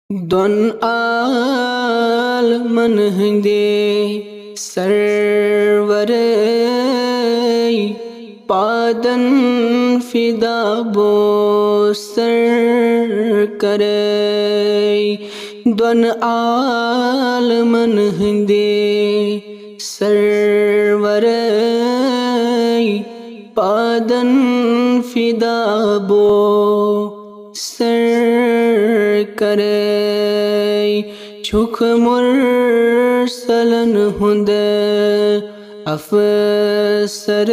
دون عالمن ہندے سرور پادن فدا بو سر کرے دون عالمن ہندے سرور پادن فدا بو سر کرے چھک مرسلن ہند افسر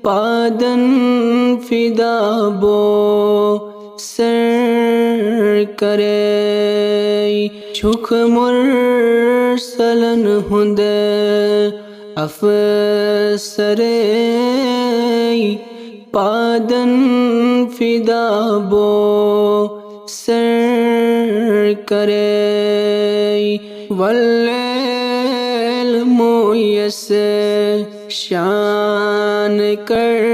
پادن فدا بو سر کرے چھک مرسلن ہند افسر پادن فدا بو سر کرے واللیل مویس شان کر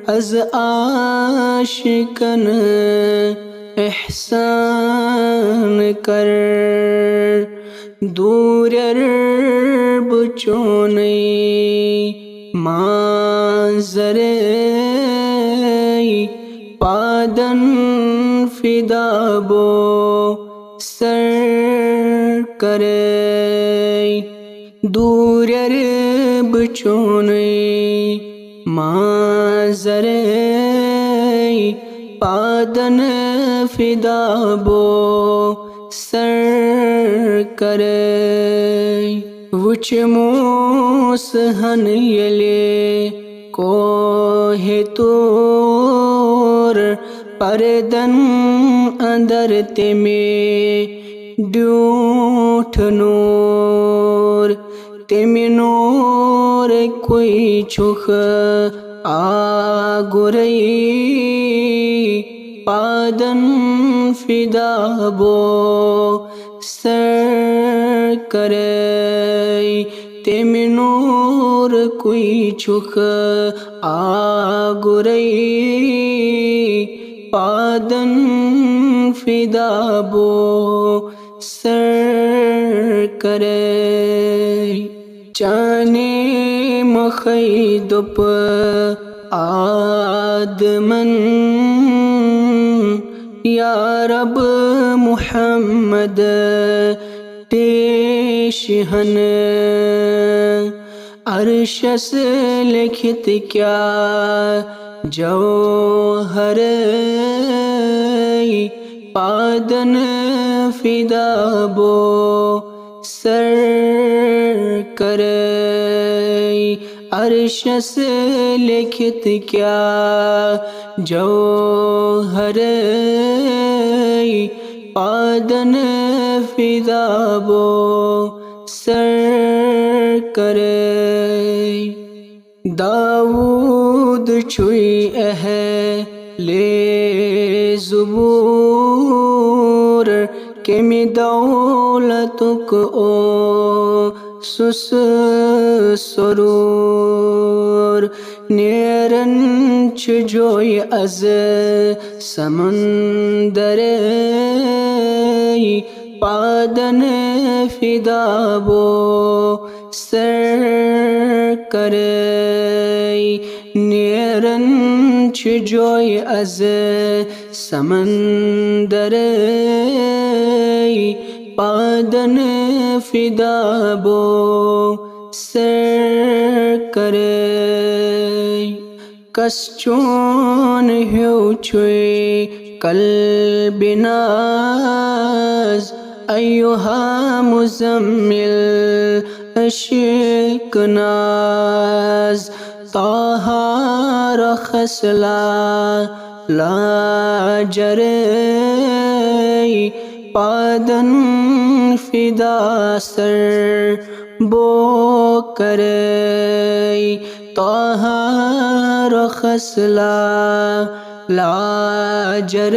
از عاشقن احسان کر دور بچونی مانظر پادن فدا بو سر کرے دور بچونی مانظر پادن فدا بو سر کرے وچ موس ہن یلے کوہ تور پردن اندر تیمے ڈیوٹھ نور تیمے نور کوئی چھخ آگرئی پادن فدا بو سر کرے تیمے نور کوئی چھخ آگرئی پادن فدا بو سر کرے چانے مخیدپ آدمن یا رب محمد ٹیشہن عرشس لکھت کیا جوہر پادن فدا بو سر کرے عرشس لکھت کیا جوہر پادن فدا بو سر کرے داود چھوئی اہل زبور کہ میں دولتک او سس سرور نیرن چجوئی از سمندر پادن فدا بو سر کرے نیرن چجوئی از سمندر پادن فدا بو سر کرے کس چون ہیو چھوئی قلب ناز ایہا مزمل عشق ناز طه رخص لاجر پادن فدا سر بو کرے طه رخص لاجر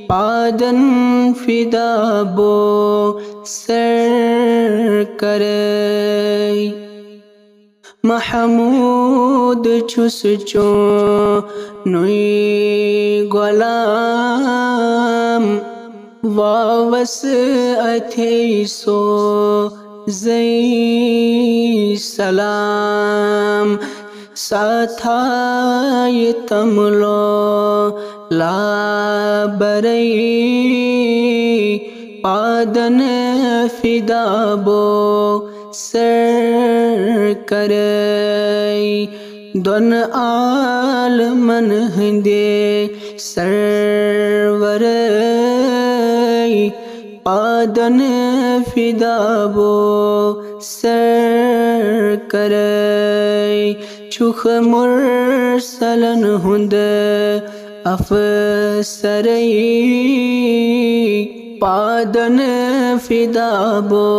پادن فدا بو سر کرے محمود چھس چون نوی غلام واوس اتھی سو زئی سلام ساتھائی تملو لا برئی پادن فدا بو سر کرئی دون عالمن ہندے سرورئی پادن فدا بو سر کرئی چوخ مرسلن ہند افسرئی پادن فدا بو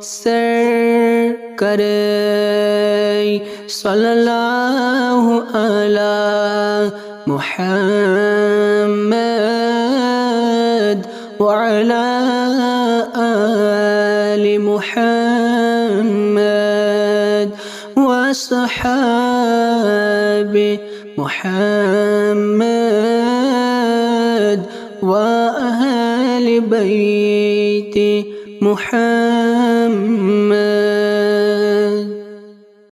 سر کرئی صلی اللہ علی محمد وعلى آل محمد وصحاب محمد وأهل بيت محمد.